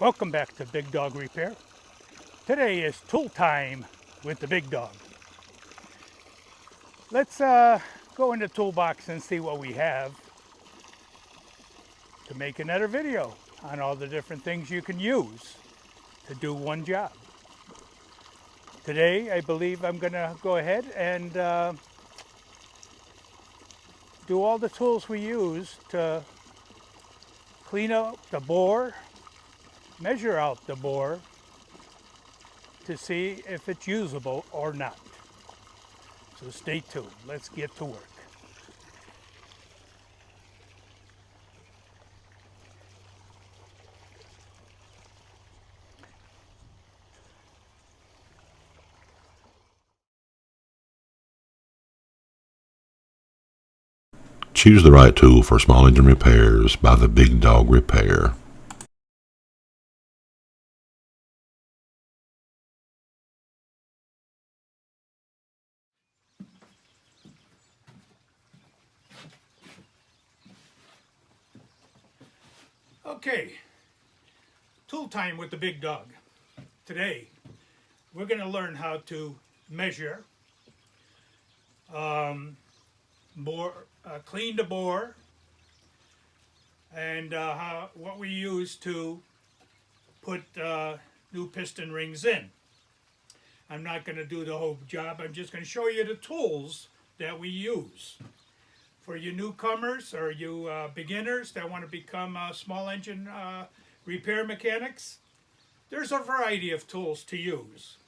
Welcome back to Big Dog Repair. Today is tool time with the big dog. Let's go in the toolbox and see what we have to make another video on all the different things you can use to do one job. Today I believe I'm going to go ahead and do all the tools we use to clean out the bore, measure out the bore to see if it's usable or not. So stay tuned. Let's get to work. Choose the right tool for small engine repairs by the Big Dog Repair. Okay, tool time with the big dog. Today we're going to learn how to measure, clean the bore, and what we use to put new piston rings in. I'm not going to do the whole job. I'm just going to show you the tools that we use. For you newcomers or you beginners that want to become small engine repair mechanics, there's a variety of tools to use.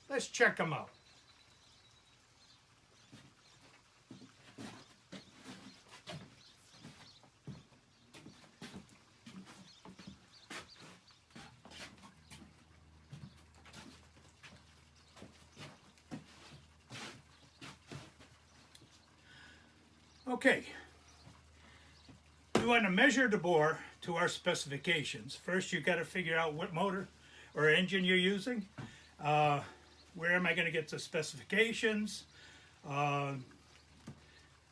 Let's check them out. Okay, we want to measure the bore to our specifications. First, you got to figure out what motor or engine you're using. Where am I going to get the specifications?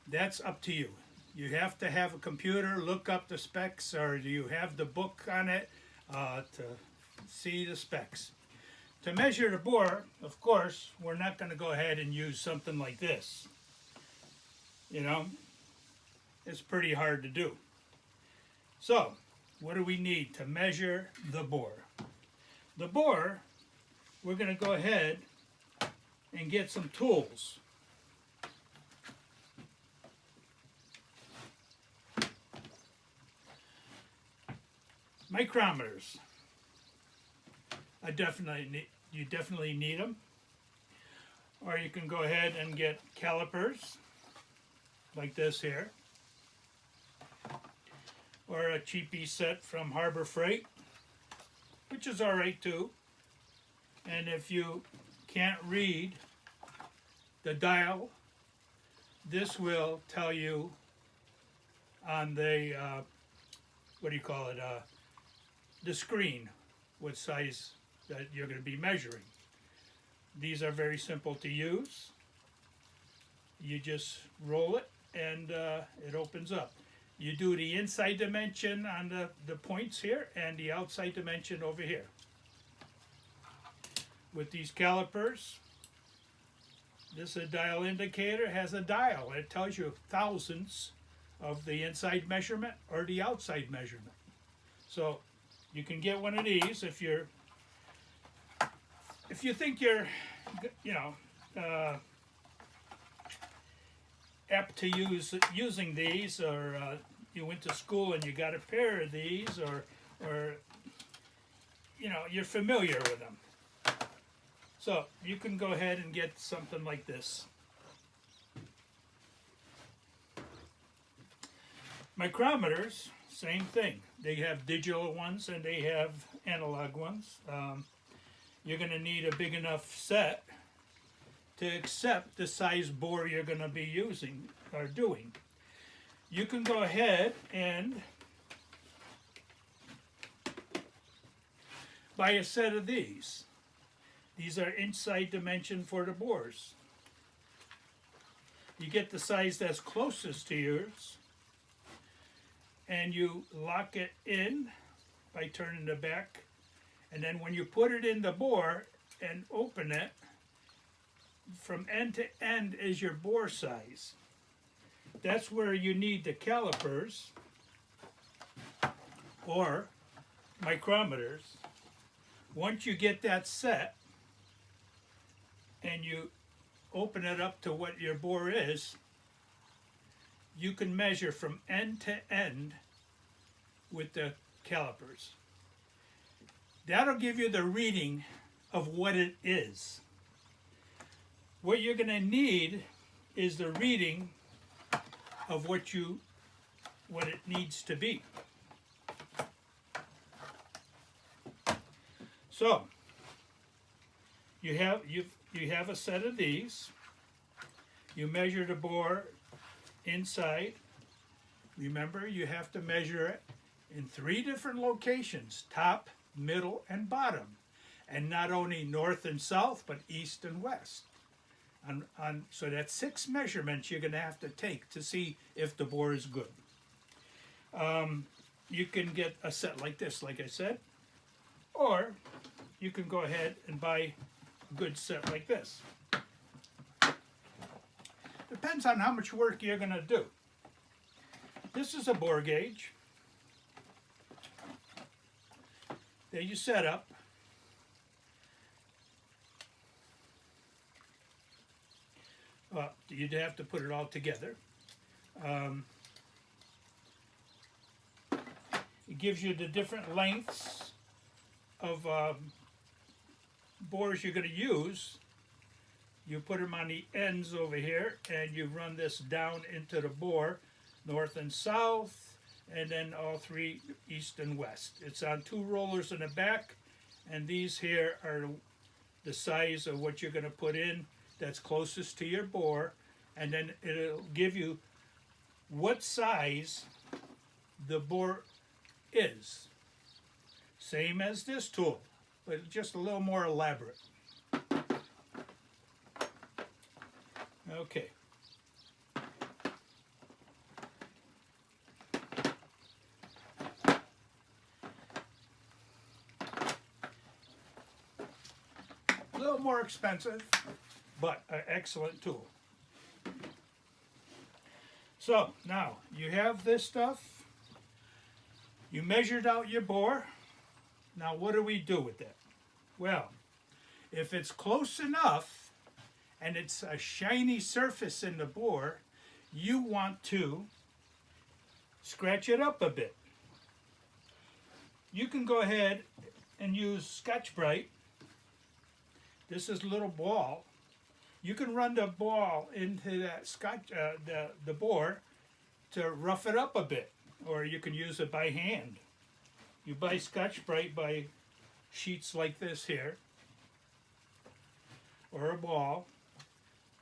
That's up to you. You have to have a computer, look up the specs, or do you have the book on it to see the specs? To measure the bore, of course, we're not going to go ahead and use something like this. You know, it's pretty hard to do. So, what do we need to measure the bore? The bore, we're going to go ahead and get some tools. Micrometers. You definitely need them. Or you can go ahead and get calipers like this here, or a cheapy set from Harbor Freight, which is alright too. And if you can't read the dial, this will tell you on the the screen what size that you're going to be measuring. These are very simple to use. You just roll it and it opens up. You do the inside dimension on the points here and the outside dimension over here. With these calipers, this dial indicator has a dial. It tells you thousandths of the inside measurement or the outside measurement. So you can get one of these if you think you're, apt to using these, or you went to school and you got a pair of these, or you're familiar with them. So you can go ahead and get something like this. Micrometers, same thing. They have digital ones and they have analog ones. You're going to need a big enough set to accept the size bore you're going to be using or doing. You can go ahead and buy a set of these. These are inside dimension for the bores. You get the size that's closest to yours and you lock it in by turning the back. And then when you put it in the bore and open it, from end to end is your bore size. That's where you need the calipers or micrometers. Once you get that set and you open it up to what your bore is, you can measure from end to end with the calipers. That'll give you the reading of what it is. What you're going to need is the reading of what it needs to be. So you have a set of these. You measure the bore inside. Remember, you have to measure it in 3 different locations: top, middle, and bottom. And not only north and south, but east and west. So that's 6 measurements you're going to have to take to see if the bore is good. You can get a set like this, like I said, or you can go ahead and buy a good set like this. Depends on how much work you're going to do. This is a bore gauge that you set up. You'd have to put it all together. It gives you the different lengths of bores you're going to use. You put them on the ends over here, and you run this down into the bore, north and south, and then all 3 east and west. It's on 2 rollers in the back, and these here are the size of what you're going to put in that's closest to your bore, and then it'll give you what size the bore is. Same as this tool, but just a little more elaborate. Okay. A little more expensive, but an excellent tool. So now you have this stuff. You measured out your bore. Now what do we do with it? Well, if it's close enough and it's a shiny surface in the bore, you want to scratch it up a bit. You can go ahead and use Scotch-Brite. This is a little ball. You can run the ball into that the bore to rough it up a bit, or you can use it by hand. You buy Scotch-Brite by sheets like this here, or a ball.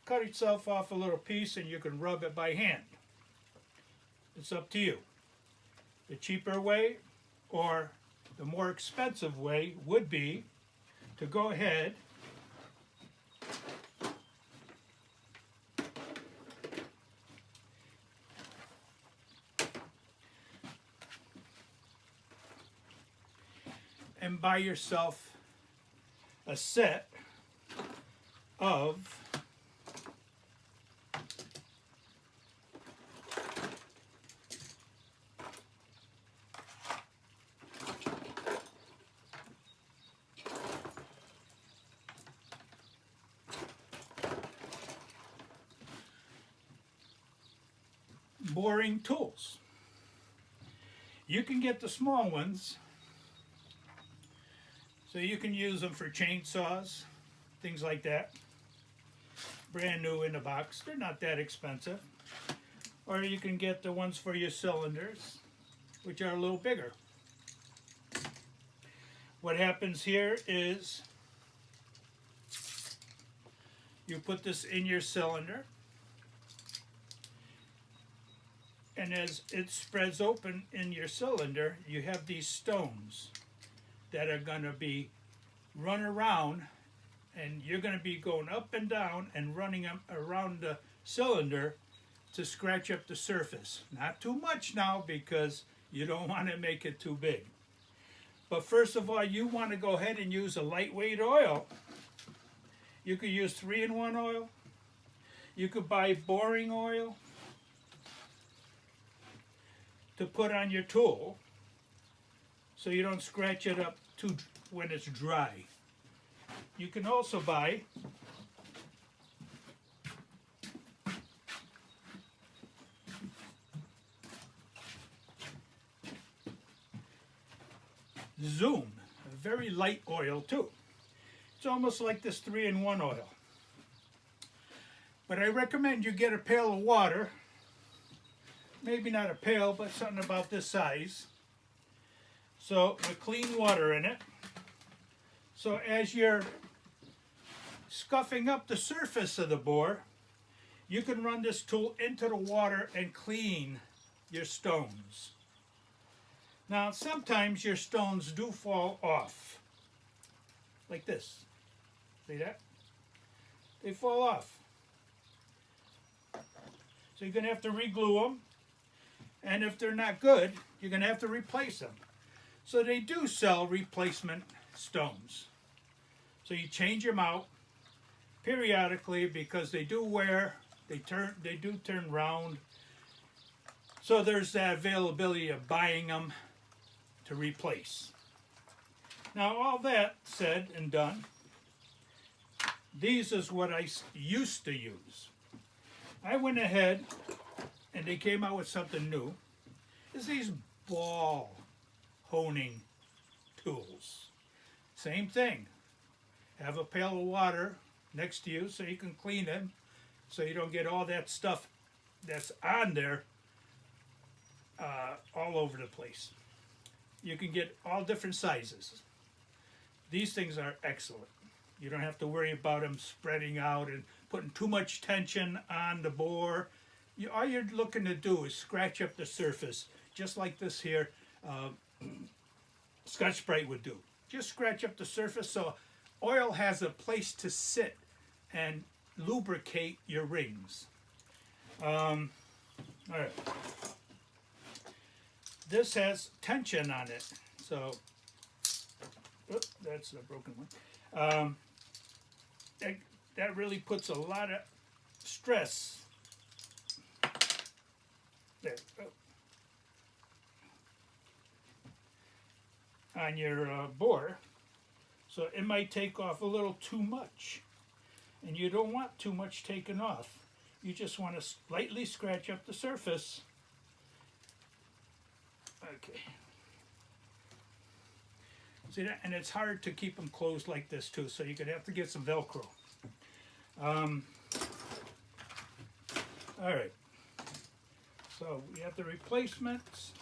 Cut yourself off a little piece and you can rub it by hand. It's up to you. The cheaper way or the more expensive way would be to go ahead and buy yourself a set of boring tools. You can get the small ones, so you can use them for chainsaws, things like that. Brand new in the box. They're not that expensive. Or you can get the ones for your cylinders, which are a little bigger. What happens here is you put this in your cylinder, and as it spreads open in your cylinder, you have these stones that are going to be run around, and you're going to be going up and down and running them around the cylinder to scratch up the surface. Not too much now, because you don't want to make it too big. But first of all, you want to go ahead and use a lightweight oil. You could use 3-in-1 oil. You could buy boring oil to put on your tool so you don't scratch it up too when it's dry. You can also buy Zoom, a very light oil too. It's almost like this 3-in-1 oil. But I recommend you get a pail of water, maybe not a pail, but something about this size. So with clean water in it. So as you're scuffing up the surface of the bore, you can run this tool into the water and clean your stones. Now sometimes your stones do fall off, like this. See that? They fall off. So you're going to have to re-glue them, and if they're not good, you're going to have to replace them. So they do sell replacement stones. So you change them out periodically because they do wear, they do turn round. So there's that availability of buying them to replace. Now all that said and done, these is what I used to use. I went ahead and they came out with something new. It's these ball honing tools. Same thing. Have a pail of water next to you so you can clean them, so you don't get all that stuff that's on there all over the place. You can get all different sizes. These things are excellent. You don't have to worry about them spreading out and putting too much tension on the bore. All you're looking to do is scratch up the surface, just like this here Scotch-Brite would do. Just scratch up the surface so oil has a place to sit and lubricate your rings. All right. This has tension on it, so oops, that's a broken one. That really puts a lot of stress there on your bore, so it might take off a little too much, and you don't want too much taken off. You just want to lightly scratch up the surface. Okay. See that? And it's hard to keep them closed like this too, so you're going to have to get some Velcro. All right. So we have the replacements.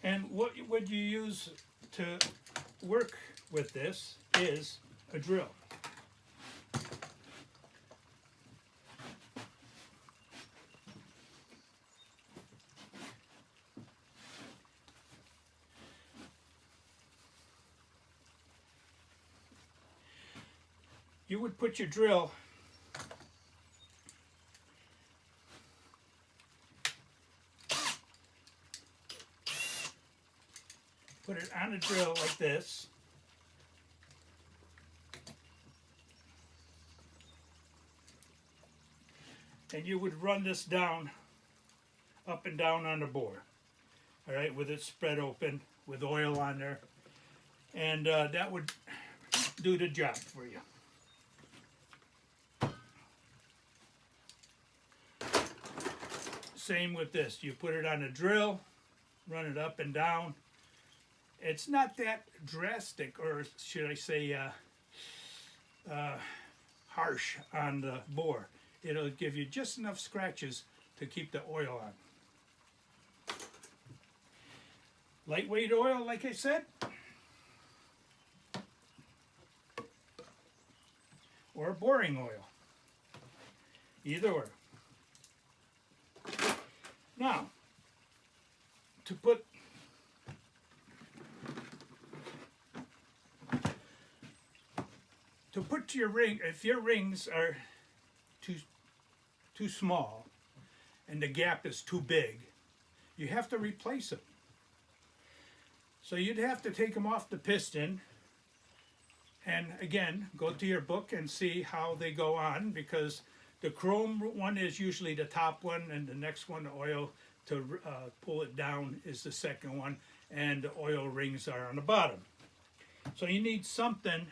And what would you use to work with this is a drill. You would put your drill on a drill like this, and you would run this down, up and down on the bore, all right, with it spread open with oil on there, and that would do the job for you. Same with this. You put it on a drill, run it up and down. It's not that drastic, or should I say harsh on the bore. It'll give you just enough scratches to keep the oil on. Lightweight oil, like I said, or boring oil. Either or. Now, to put your ring, if your rings are too small and the gap is too big, you have to replace them. So you'd have to take them off the piston, and again, go to your book and see how they go on, because the chrome one is usually the top one, and the next one, the oil to pull it down, is the second one, and the oil rings are on the bottom. So you need something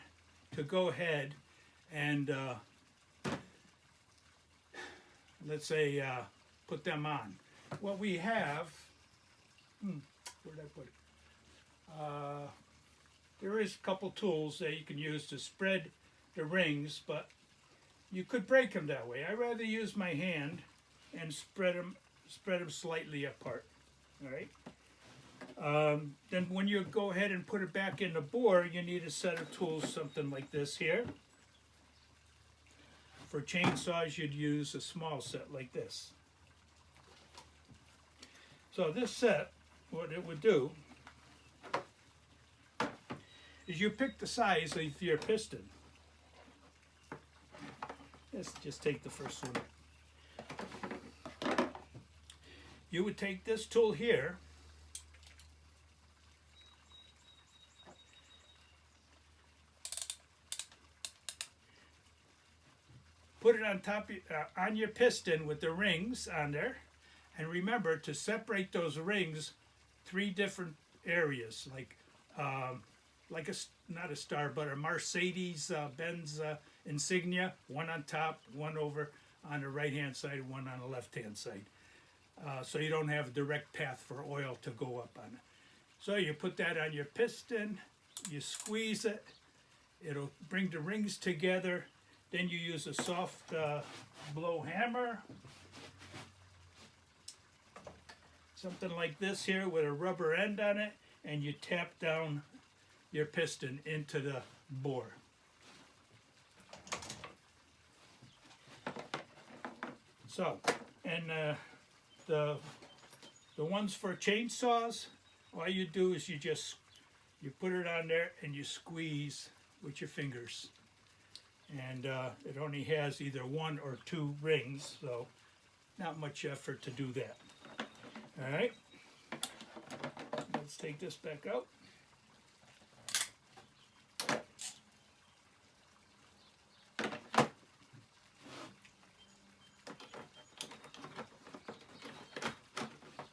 to go ahead and let's say put them on. What we have, where did I put it? There is a couple tools that you can use to spread the rings, but you could break them that way. I rather use my hand and spread them slightly apart. All right. Then when you go ahead and put it back in the bore, you need a set of tools, something like this here. For chainsaws, you'd use a small set like this. So this set, what it would do is you pick the size of your piston. Let's just take the first one. You would take this tool here, put it on top on your piston with the rings on there, and remember to separate those rings 3 different areas, like not a Star, but a Mercedes Benz insignia, one on top, one over on the right hand side, one on the left hand side, so you don't have a direct path for oil to go up on it. So you put that on your piston, you squeeze it, it'll bring the rings together. Then you use a soft blow hammer, something like this here with a rubber end on it, and you tap down your piston into the bore. So, and the ones for chainsaws, all you do is you put it on there and you squeeze with your fingers. And it only has either 1 or 2 rings, so not much effort to do that. All right, let's take this back out.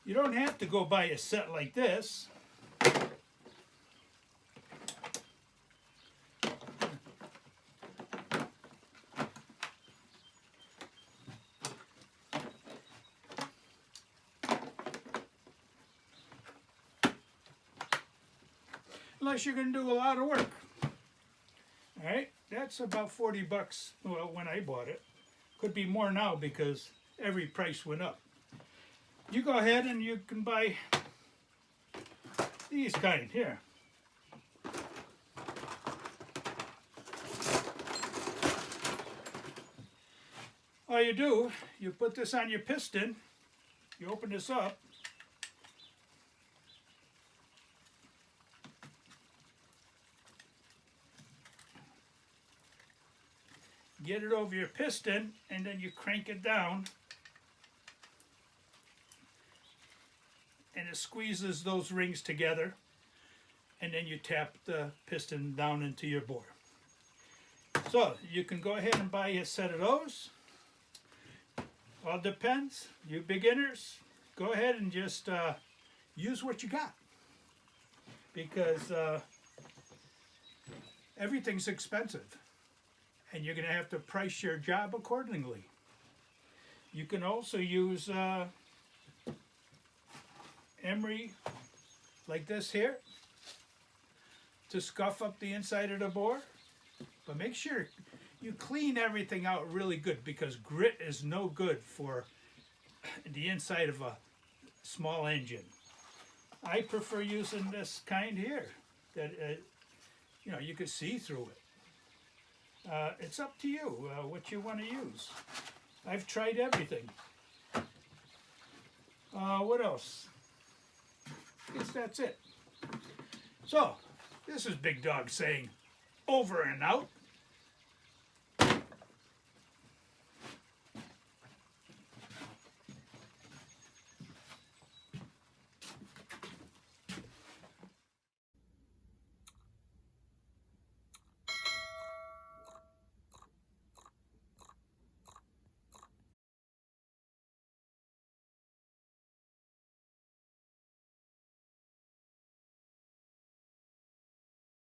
You don't have to go buy a set like this. Unless you're going to do a lot of work. All right, that's about $40, well, when I bought it. Could be more now because every price went up. You go ahead and you can buy these kind here. All you do, you put this on your piston, you open this up, get it over your piston, and then you crank it down, and it squeezes those rings together, and then you tap the piston down into your bore. So you can go ahead and buy a set of those. All depends. You beginners, go ahead and just use what you got, because everything's expensive. And you're going to have to price your job accordingly. You can also use emery like this here to scuff up the inside of the bore. But make sure you clean everything out really good, because grit is no good for the inside of a small engine. I prefer using this kind here that you can see through it. It's up to you what you want to use. I've tried everything. What else? I guess that's it. So, this is Big Dog saying over and out.